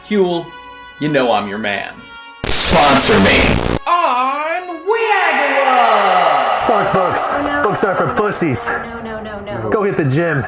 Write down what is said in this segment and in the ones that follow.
Huel, you know I'm your man. Sponsor me. On WIAGW! Fuck books. Books are for pussies. No. Go hit the gym.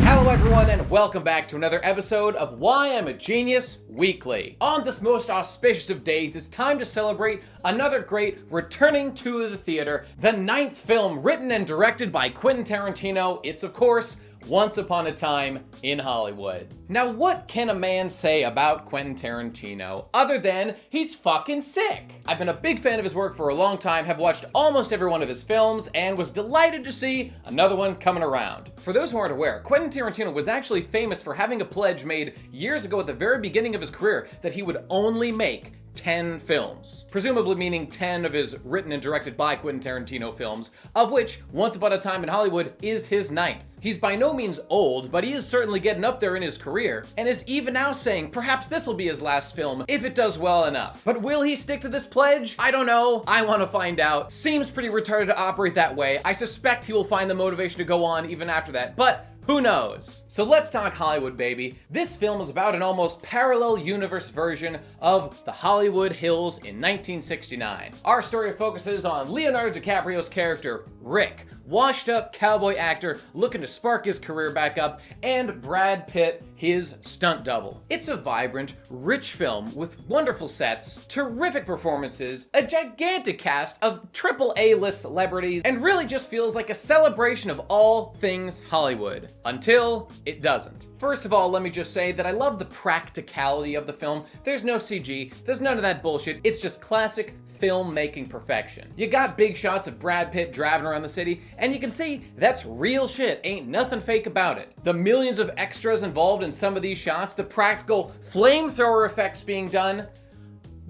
Hello everyone and welcome back to another episode of Why I'm a Genius Weekly. On this most auspicious of days, it's time to celebrate another great returning to the theater, the 9th film written and directed by Quentin Tarantino. It's of course Once Upon a Time in Hollywood. Now what can a man say about Quentin Tarantino other than he's fucking sick? I've been a big fan of his work for a long time, have watched almost every one of his films, and was delighted to see another one coming around. For those who aren't aware, Quentin Tarantino was actually famous for having a pledge made years ago at the very beginning of his career that he would only make 10 films. Presumably meaning 10 of his written and directed by Quentin Tarantino films, of which Once Upon a Time in Hollywood is his 9th. He's by no means old, but he is certainly getting up there in his career, and is even now saying perhaps this will be his last film if it does well enough. But will he stick to this pledge? I don't know. I want to find out. Seems pretty retarded to operate that way. I suspect he will find the motivation to go on even after that, but who knows? So let's talk Hollywood, baby. This film is about an almost parallel universe version of the Hollywood Hills in 1969. Our story focuses on Leonardo DiCaprio's character, Rick, washed-up cowboy actor looking to spark his career back up, and Brad Pitt, his stunt double. It's a vibrant, rich film with wonderful sets, terrific performances, a gigantic cast of triple A-list celebrities, and really just feels like a celebration of all things Hollywood. Until it doesn't. First of all, let me just say that I love the practicality of the film. There's no CG, there's none of that bullshit. It's just classic filmmaking perfection. You got big shots of Brad Pitt driving around the city, and you can see that's real shit. Ain't nothing fake about it. The millions of extras involved in some of these shots, the practical flamethrower effects being done,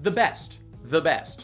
the best.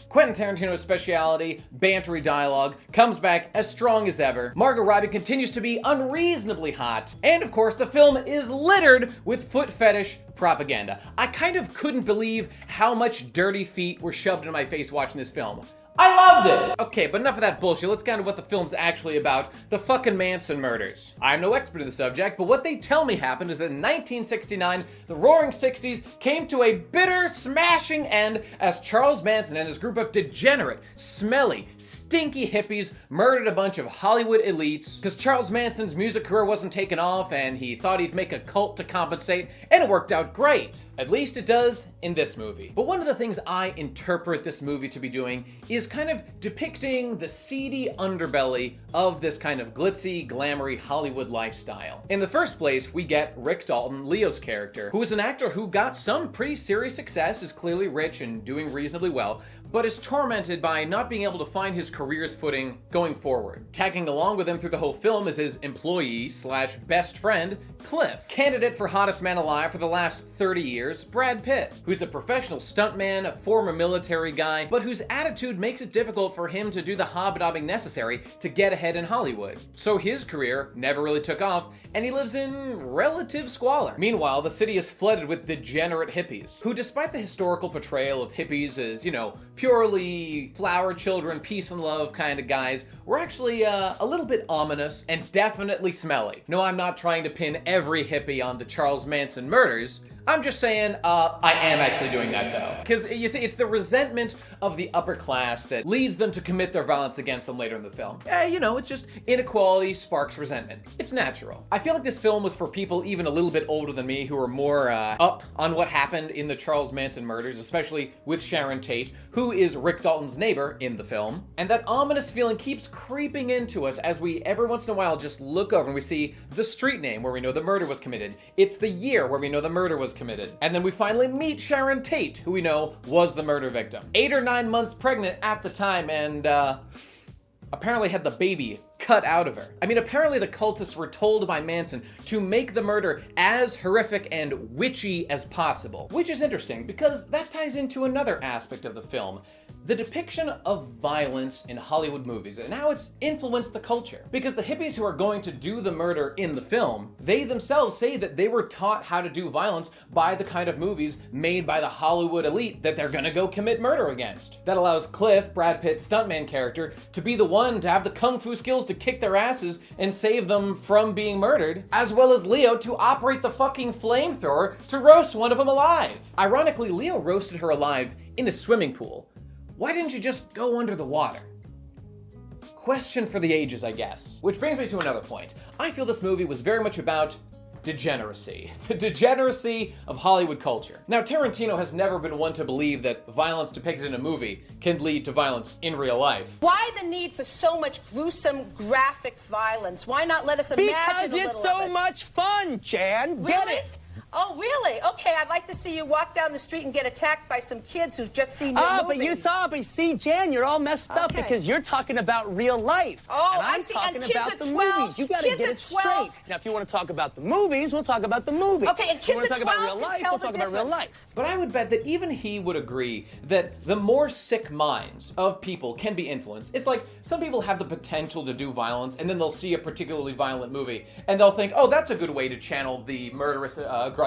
Quentin Tarantino's speciality, bantery dialogue, comes back as strong as ever. Margot Robbie continues to be unreasonably hot. And of course, the film is littered with foot fetish propaganda. I kind of couldn't believe how much dirty feet were shoved in my face watching this film. I loved it! Okay, but enough of that bullshit. Let's get into what the film's actually about. The fucking Manson murders. I'm no expert in the subject, but what they tell me happened is that in 1969, the roaring 60s came to a bitter, smashing end as Charles Manson and his group of degenerate, smelly, stinky hippies murdered a bunch of Hollywood elites because Charles Manson's music career wasn't taking off and he thought he'd make a cult to compensate, and it worked out great. At least it does in this movie. But one of the things I interpret this movie to be doing is kind of depicting the seedy underbelly of this kind of glitzy, glamoury Hollywood lifestyle. In the first place, we get Rick Dalton, Leo's character, who is an actor who got some pretty serious success, is clearly rich and doing reasonably well, but is tormented by not being able to find his career's footing going forward. Tagging along with him through the whole film is his employee slash best friend, Cliff, candidate for hottest man alive for the last 30 years, Brad Pitt, who's a professional stuntman, a former military guy, but whose attitude makes it difficult for him to do the hobnobbing necessary to get ahead in Hollywood. So his career never really took off, and he lives in relative squalor. Meanwhile, the city is flooded with degenerate hippies, who despite the historical portrayal of hippies as, purely flower children, peace and love kind of guys, were actually a little bit ominous and definitely smelly. No, I'm not trying to pin every hippie on the Charles Manson murders. I'm just saying, I am actually doing that though. Because you see, it's the resentment of the upper class that leads them to commit their violence against them later in the film. It's just inequality sparks resentment. It's natural. I feel like this film was for people even a little bit older than me who are more up on what happened in the Charles Manson murders, especially with Sharon Tate, who is Rick Dalton's neighbor in the film. And that ominous feeling keeps creeping into us as we every once in a while just look over and we see the street name where we know the murder was committed. It's the year where we know the murder was committed. And then we finally meet Sharon Tate, who we know was the murder victim. 8 or 9 months pregnant at the time, and apparently had the baby cut out of her. I mean, apparently the cultists were told by Manson to make the murder as horrific and witchy as possible. Which is interesting, because that ties into another aspect of the film. the depiction of violence in Hollywood movies and how it's influenced the culture. Because the hippies who are going to do the murder in the film, they themselves say that they were taught how to do violence by the kind of movies made by the Hollywood elite that they're gonna go commit murder against. That allows Cliff, Brad Pitt's stuntman character, to be the one to have the kung fu skills to kick their asses and save them from being murdered, as well as Leo to operate the fucking flamethrower to roast one of them alive. Ironically, Leo roasted her alive in a swimming pool. Why didn't you just go under the water? Question for the ages, I guess. Which brings me to another point. I feel this movie was very much about degeneracy. The degeneracy of Hollywood culture. Now, Tarantino has never been one to believe that violence depicted in a movie can lead to violence in real life. Why the need for so much gruesome, graphic violence? Why not let us imagine because a little it's so of it? much fun, Jan. Really? Get it? Oh, really? Okay, I'd like to see you walk down the street and get attacked by some kids who've just seen your movie. But you saw, but see, Jan, you're all messed up because you're talking about real life. Oh, and I'm I see. talking And kids about at the 12, movies. You got to kids get at it 12. straight. Now, if you want to talk about the movies, we'll talk about the movies. Okay, and If you kids want to at talk 12 about real can life, tell we'll the talk about real difference. life. But I would bet that even he would agree that the more sick minds of people can be influenced. It's like some people have the potential to do violence and then they'll see a particularly violent movie and they'll think, oh, that's a good way to channel the murderous aggression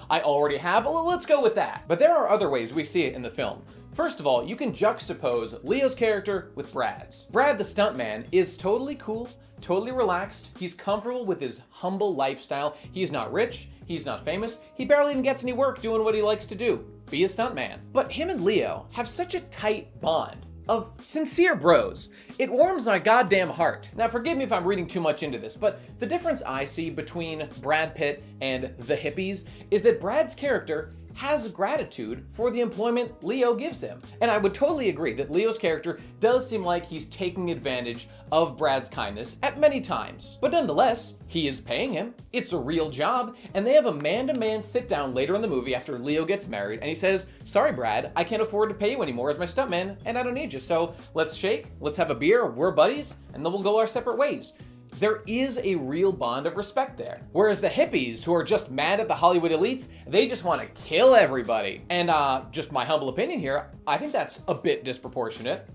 I already have. Well, let's go with that. But there are other ways we see it in the film. First of all, you can juxtapose Leo's character with Brad's. Brad, the stuntman, is totally cool, totally relaxed. He's comfortable with his humble lifestyle. He's not rich. He's not famous. He barely even gets any work doing what he likes to do. Be a stuntman. But him and Leo have such a tight bond of sincere bros. It warms my goddamn heart. Now, forgive me if I'm reading too much into this, but the difference I see between Brad Pitt and the hippies is that Brad's character has gratitude for the employment Leo gives him. And I would totally agree that Leo's character does seem like he's taking advantage of Brad's kindness at many times. But nonetheless, he is paying him. It's a real job. And they have a man-to-man sit-down later in the movie after Leo gets married, and he says, sorry, Brad, I can't afford to pay you anymore as my stuntman, and I don't need you. So let's shake, let's have a beer, we're buddies, and then we'll go our separate ways. There is a real bond of respect there. Whereas the hippies, who are just mad at the Hollywood elites, they just want to kill everybody. And just my humble opinion here, I think that's a bit disproportionate.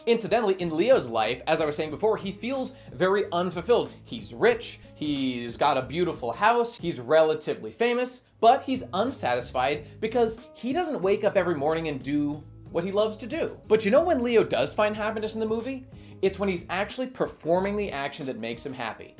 Incidentally, in Leo's life, as I was saying before, he feels very unfulfilled. He's rich, he's got a beautiful house, he's relatively famous, but he's unsatisfied because he doesn't wake up every morning and do what he loves to do. But you know when Leo does find happiness in the movie? It's when he's actually performing the action that makes him happy.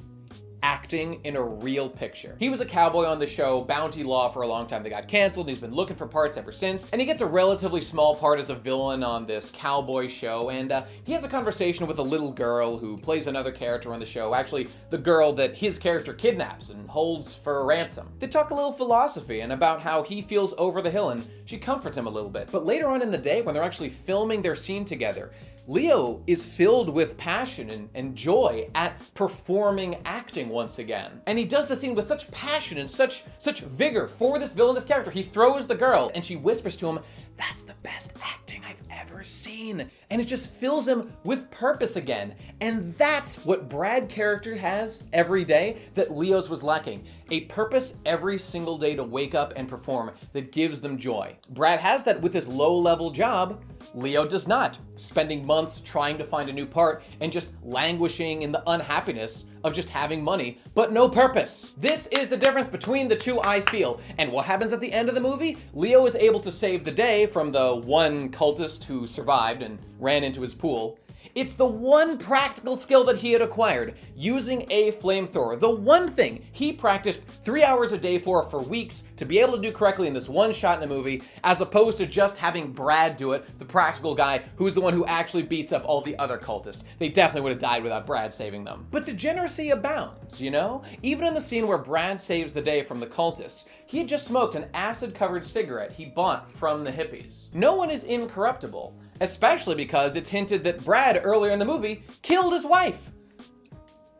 Acting in a real picture. He was a cowboy on the show Bounty Law for a long time. They got canceled. He's been looking for parts ever since. And he gets a relatively small part as a villain on this cowboy show. And he has a conversation with a little girl who plays another character on the show. Actually, the girl that his character kidnaps and holds for ransom. They talk a little philosophy and about how he feels over the hill, and she comforts him a little bit. But later on in the day, when they're actually filming their scene together, Leo is filled with passion and joy at performing acting once again. And he does the scene with such passion and such vigor for this villainous character. He throws the girl and she whispers to him, "That's the best acting I've ever seen." And it just fills him with purpose again. And that's what Brad character has every day that Leo's was lacking. A purpose every single day to wake up and perform that gives them joy. Brad has that with his low-level job. Leo does not, spending months trying to find a new part and just languishing in the unhappiness of just having money, but no purpose. This is the difference between the two, I feel. And what happens at the end of the movie? Leo is able to save the day from the one cultist who survived and ran into his pool. It's the one practical skill that he had acquired, using a flamethrower. The one thing he practiced 3 hours a day for weeks to be able to do correctly in this one shot in the movie, as opposed to just having Brad do it, the practical guy who's the one who actually beats up all the other cultists. They definitely would have died without Brad saving them. But degeneracy abounds, you know? Even in the scene where Brad saves the day from the cultists, he had just smoked an acid-covered cigarette he bought from the hippies. No one is incorruptible. Especially because it's hinted that Brad, earlier in the movie, killed his wife.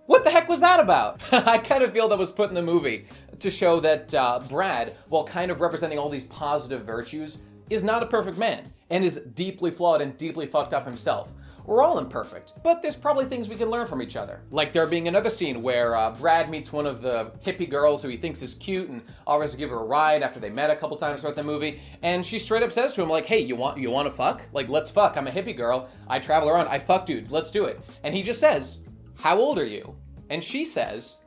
What the heck was that about? I kind of feel that was put in the movie to show that Brad, while kind of representing all these positive virtues, is not a perfect man and is deeply flawed and deeply fucked up himself. We're all imperfect, but there's probably things we can learn from each other. Like there being another scene where Brad meets one of the hippie girls who he thinks is cute and offers to give her a ride after they met a couple times throughout the movie, and she straight up says to him like, hey, you want to fuck? Like, let's fuck. I'm a hippie girl. I travel around. I fuck dudes. Let's do it. And he just says, how old are you? And she says,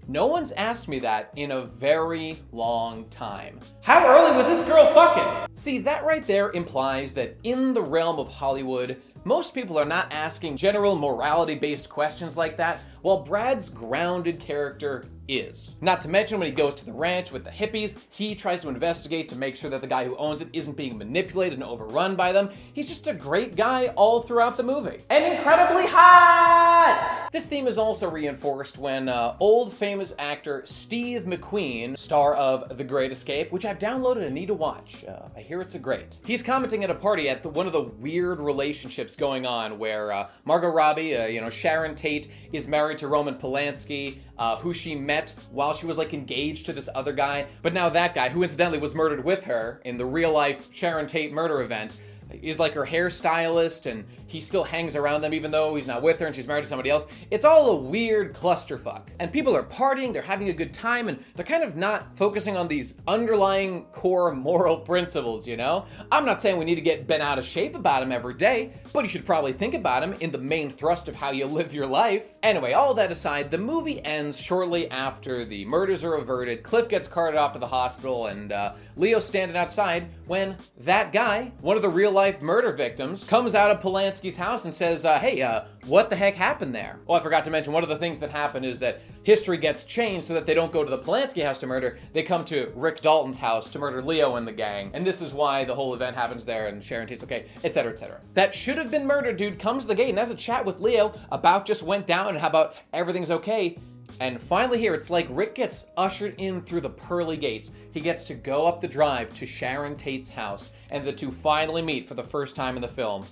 no one's asked me that in a very long time. How early was this girl fucking? See, that right there implies that in the realm of Hollywood, most people are not asking general morality-based questions like that, while Brad's grounded character is. Not to mention when he goes to the ranch with the hippies, he tries to investigate to make sure that the guy who owns it isn't being manipulated and overrun by them. He's just a great guy all throughout the movie. And incredibly hot! This theme is also reinforced when old famous actor Steve McQueen, star of The Great Escape, which I've downloaded and need to watch. I hear it's a great. He's commenting at a party at one of the weird relationships going on where Margot Robbie, Sharon Tate, is married to Roman Polanski, who she met while she was like engaged to this other guy. But now that guy, who incidentally was murdered with her in the real life Sharon Tate murder event, is like her hairstylist, and he still hangs around them even though he's not with her and she's married to somebody else. It's all a weird clusterfuck. And people are partying, they're having a good time, and they're kind of not focusing on these underlying core moral principles, you know? I'm not saying we need to get bent out of shape about them every day, but you should probably think about them in the main thrust of how you live your life. Anyway, all that aside, the movie ends shortly after the murders are averted, Cliff gets carted off to the hospital, and Leo's standing outside when that guy, one of the real-life murder victims, comes out of Polanski's house and says, hey, what the heck happened there? Oh, I forgot to mention, one of the things that happen is that history gets changed so that they don't go to the Polanski house to murder, they come to Rick Dalton's house to murder Leo and the gang. And this is why the whole event happens there, and Sharon Tate's okay, etc., etc. That should have been murder dude comes to the gate and has a chat with Leo about just went down and how about everything's okay. And finally here, it's like Rick gets ushered in through the pearly gates. He gets to go up the drive to Sharon Tate's house, and the two finally meet for the first time in the film.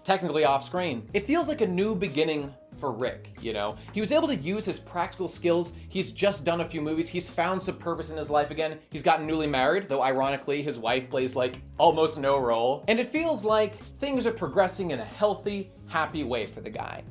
Technically off screen. It feels like a new beginning for Rick, you know? He was able to use his practical skills. He's just done a few movies. He's found some purpose in his life again. He's gotten newly married, though ironically, his wife plays like almost no role. And it feels like things are progressing in a healthy, happy way for the guy.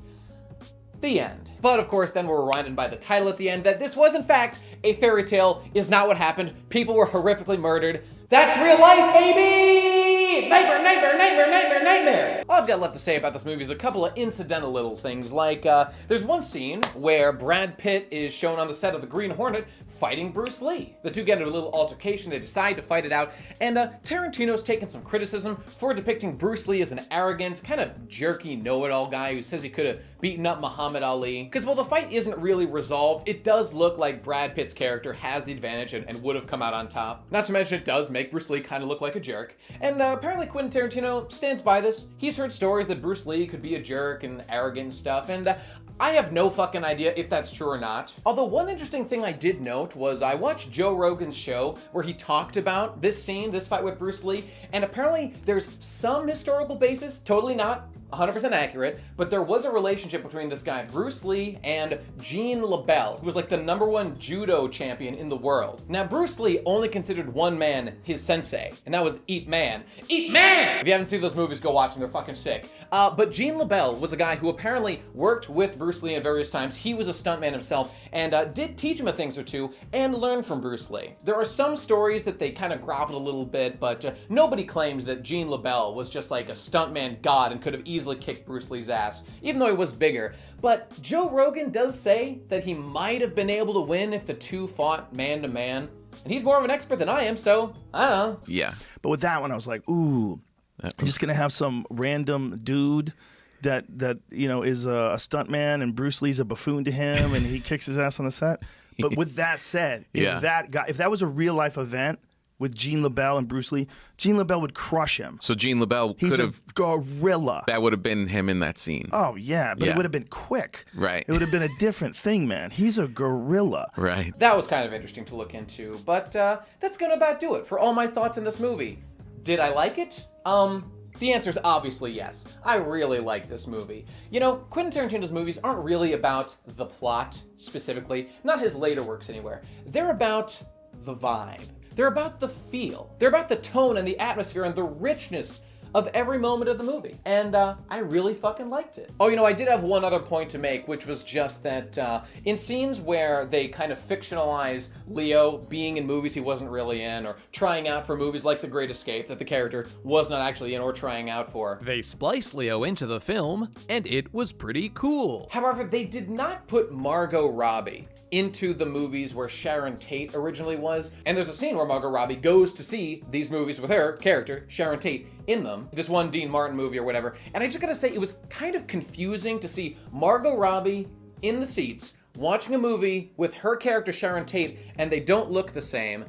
The end. But of course, then we're reminded by the title at the end that this was in fact a fairy tale, is not what happened. People were horrifically murdered. That's real life, baby! Nightmare, nightmare, nightmare, nightmare, nightmare! All I've got left to say about this movie is a couple of incidental little things, like there's one scene where Brad Pitt is shown on the set of The Green Hornet fighting Bruce Lee. The two get into a little altercation, they decide to fight it out, and Tarantino's taken some criticism for depicting Bruce Lee as an arrogant, kind of jerky know-it-all guy who says he could have beaten up Muhammad Ali. Because while the fight isn't really resolved, it does look like Brad Pitt's character has the advantage and would have come out on top. Not to mention it does make Bruce Lee kind of look like a jerk. And apparently Quentin Tarantino stands by this. He's heard stories that Bruce Lee could be a jerk and arrogant and stuff, and I have no fucking idea if that's true or not. Although one interesting thing I did note was I watched Joe Rogan's show where he talked about this scene, this fight with Bruce Lee, and apparently there's some historical basis, totally not 100% accurate, but there was a relationship between this guy, Bruce Lee, and Gene LaBelle, who was like the #1 judo champion in the world. Now, Bruce Lee only considered one man his sensei, and that was Ip Man. Ip Man! If you haven't seen those movies, go watch them, they're fucking sick. But Gene LaBelle was a guy who apparently worked with Bruce Lee at various times. He was a stuntman himself, and did teach him a thing or two, and learn from Bruce Lee. There are some stories that they kind of grappled a little bit, but nobody claims that Gene LaBelle was just like a stuntman god and could have easily kicked Bruce Lee's ass, even though he was bigger. But Joe Rogan does say that he might have been able to win if the two fought man to man. And he's more of an expert than I am, so I don't know. Yeah. But with that one, I was like, ooh, I'm just going to have some random dude that is a stuntman and Bruce Lee's a buffoon to him and he kicks his ass on the set. But with that said, if that was a real life event with Gene LaBelle and Bruce Lee, Gene LaBelle would crush him. So Gene LaBelle He's could have... a gorilla. That would have been him in that scene. Oh, yeah, but it would have been quick. Right. It would have been a different thing, man. He's a gorilla. Right. That was kind of interesting to look into, but that's gonna about do it for all my thoughts in this movie. Did I like it? The answer is obviously yes. I really like this movie. You know, Quentin Tarantino's movies aren't really about the plot, specifically. Not his later works anywhere. They're about the vibe. They're about the feel. They're about the tone and the atmosphere and the richness of every moment of the movie. And I really fucking liked it. Oh, I did have one other point to make, which was just that in scenes where they kind of fictionalize Leo being in movies he wasn't really in, or trying out for movies like The Great Escape that the character was not actually in or trying out for, They spliced Leo into the film, and it was pretty cool. However, they did not put Margot Robbie into the movies where Sharon Tate originally was. And there's a scene where Margot Robbie goes to see these movies with her character, Sharon Tate, in them. This one Dean Martin movie or whatever. And I just gotta say, it was kind of confusing to see Margot Robbie in the seats watching a movie with her character, Sharon Tate, and they don't look the same.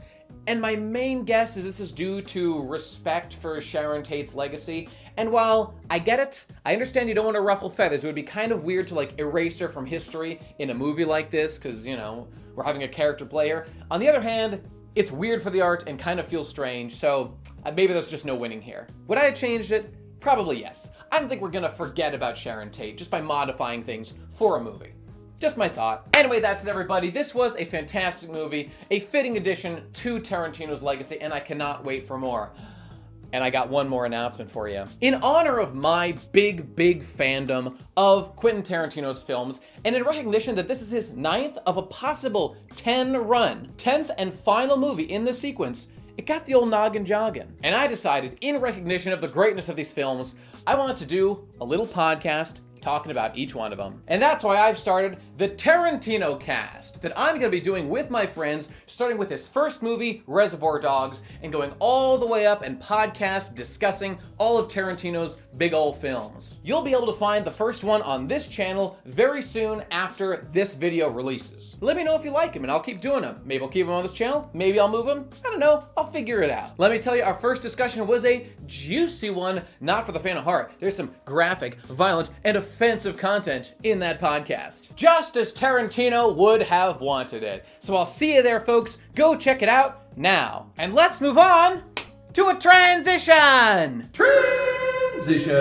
And my main guess is this is due to respect for Sharon Tate's legacy. And while I get it, I understand you don't want to ruffle feathers. It would be kind of weird to erase her from history in a movie like this, because, we're having a character play her. On the other hand, it's weird for the art and kind of feels strange, so maybe there's just no winning here. Would I have changed it? Probably yes. I don't think we're gonna forget about Sharon Tate just by modifying things for a movie. Just my thought. Anyway, that's it, everybody. This was a fantastic movie, a fitting addition to Tarantino's legacy, and I cannot wait for more. And I got one more announcement for you. In honor of my big fandom of Quentin Tarantino's films, and in recognition that this is his 9th of a possible 10th and final movie in this sequence, it got the old noggin jogging. And I decided, in recognition of the greatness of these films, I wanted to do a little podcast talking about each one of them. And that's why I've started the Tarantino cast that I'm gonna be doing with my friends, starting with his first movie, Reservoir Dogs, and going all the way up and podcast discussing all of Tarantino's big old films. You'll be able to find the first one on this channel very soon after this video releases. Let me know if you like him and I'll keep doing them. Maybe I'll keep him on this channel, maybe I'll move him, I don't know, I'll figure it out. Let me tell you, our first discussion was a juicy one, not for the faint of heart. There's some graphic, violent, and offensive content in that podcast, just as Tarantino would have wanted it. So I'll see you there, folks. Go check it out now. And let's move on to a transition. Transition.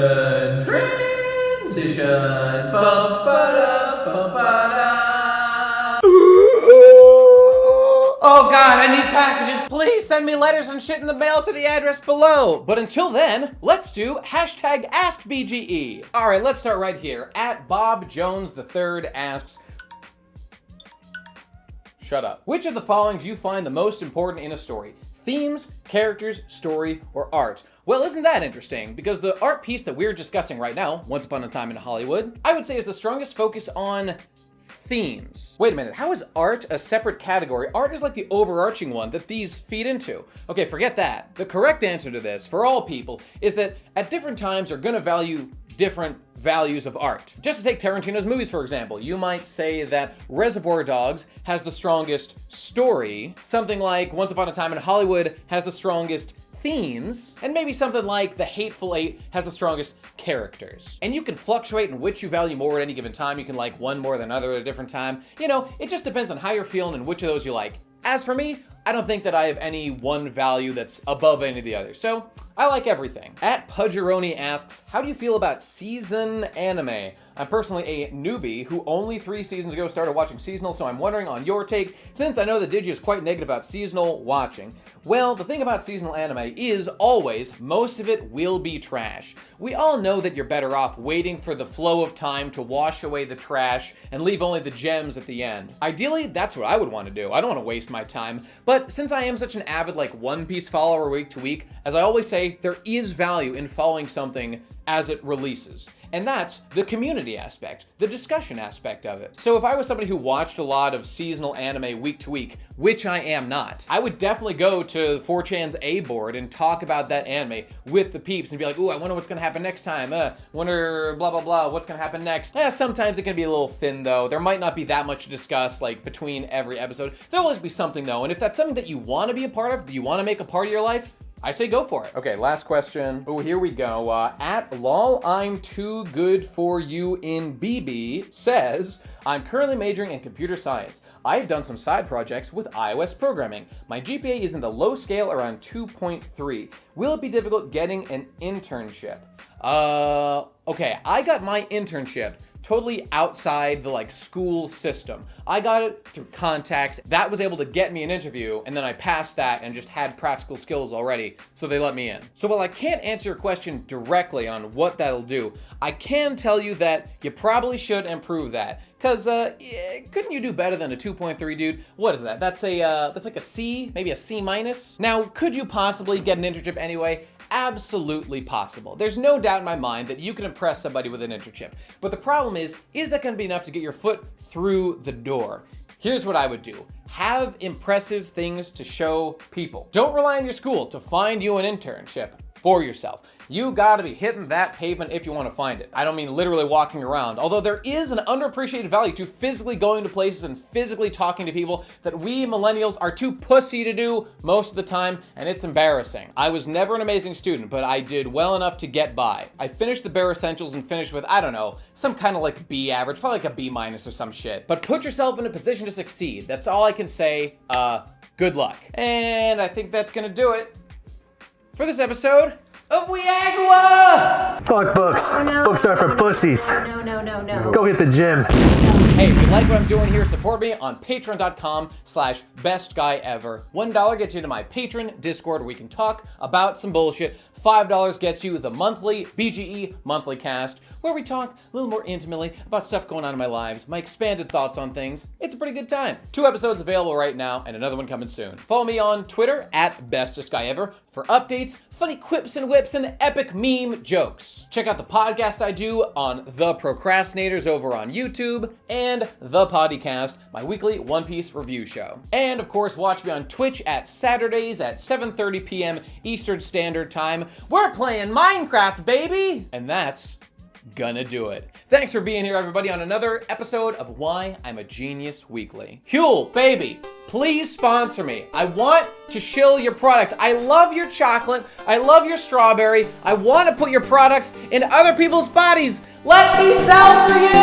Oh God, I need packages. Please send me letters and shit in the mail to the address below. But until then, let's do #AskBGE. All right, let's start right here. At Bob Jones III asks, shut up. Which of the following do you find the most important in a story? Themes, characters, story, or art? Well, isn't that interesting? Because the art piece that we're discussing right now, Once Upon a Time in Hollywood, I would say is the strongest focus on themes. Wait a minute, how is art a separate category? Art is like the overarching one that these feed into. Okay, forget that. The correct answer to this, for all people, is that at different times you're gonna value different values of art. Just to take Tarantino's movies, for example, you might say that Reservoir Dogs has the strongest story, something like Once Upon a Time in Hollywood has the strongest themes, and maybe something like The Hateful Eight has the strongest characters. And you can fluctuate in which you value more at any given time. You can like one more than another at a different time. It just depends on how you're feeling and which of those you like. As for me, I don't think that I have any one value that's above any of the others, so I like everything. At Pudgeroni asks, how do you feel about season anime? I'm personally a newbie who only 3 seasons ago started watching seasonal, so I'm wondering on your take, since I know that Digi is quite negative about seasonal watching. Well, the thing about seasonal anime is always, most of it will be trash. We all know that you're better off waiting for the flow of time to wash away the trash and leave only the gems at the end. Ideally, that's what I would want to do. I don't want to waste my time, but since I am such an avid One Piece follower week to week, as I always say, there is value in following something as it releases. And that's the community aspect, the discussion aspect of it. So if I was somebody who watched a lot of seasonal anime week to week, which I am not, I would definitely go to 4chan's A board and talk about that anime with the peeps and be like, ooh, I wonder what's gonna happen next time. Wonder blah, blah, blah, what's gonna happen next? Sometimes it can be a little thin though. There might not be that much to discuss between every episode. There'll always be something though. And if that's something that you wanna be a part of, do you wanna make a part of your life? I say go for it. Okay, last question. Oh, here we go. At lol, I'm too good for you in BB says, I'm currently majoring in computer science. I've done some side projects with iOS programming. My GPA is in the low scale around 2.3. Will it be difficult getting an internship? Okay, I got my internship totally outside the like school system. I got it through contacts. That was able to get me an interview, and then I passed that and just had practical skills already, so they let me in. So while I can't answer your question directly on what that'll do, I can tell you that you probably should improve that. Cause couldn't you do better than a 2.3, dude? What is that? That's like a C, maybe a C minus. Now, could you possibly get an internship anyway? Absolutely possible. There's no doubt in my mind that you can impress somebody with an internship. But the problem is that gonna be enough to get your foot through the door? Here's what I would do. Have impressive things to show people. Don't rely on your school to find you an internship for yourself. You gotta be hitting that pavement if you wanna find it. I don't mean literally walking around, although there is an underappreciated value to physically going to places and physically talking to people that we millennials are too pussy to do most of the time, and it's embarrassing. I was never an amazing student, but I did well enough to get by. I finished the bare essentials and finished with, I don't know, some kind of like B average, probably like a B minus or some shit. But put yourself in a position to succeed. That's all I can say. Good luck. And I think that's gonna do it for this episode of WIAGW! Fuck books. Books are for pussies. No. Go hit the gym. Hey, if you like what I'm doing here, support me on patreon.com/bestguyever. $1 gets you into my Patreon Discord where we can talk about some bullshit. $5 gets you the monthly BGE monthly cast, where we talk a little more intimately about stuff going on in my lives, my expanded thoughts on things. It's a pretty good time. 2 episodes available right now, and another one coming soon. Follow me on Twitter at BestGuyEver for updates, funny quips and whips, and epic meme jokes. Check out the podcast I do on The Procrastinators over on YouTube, and The Podcast, my weekly One Piece review show. And of course, watch me on Twitch at Saturdays at 7:30 p.m. Eastern Standard Time. We're playing Minecraft, baby! And that's gonna do it. Thanks for being here, everybody, on another episode of Why I'm a Genius Weekly. Huel, baby, please sponsor me. I want to shill your product. I love your chocolate. I love your strawberry. I want to put your products in other people's bodies. Let me sell for you!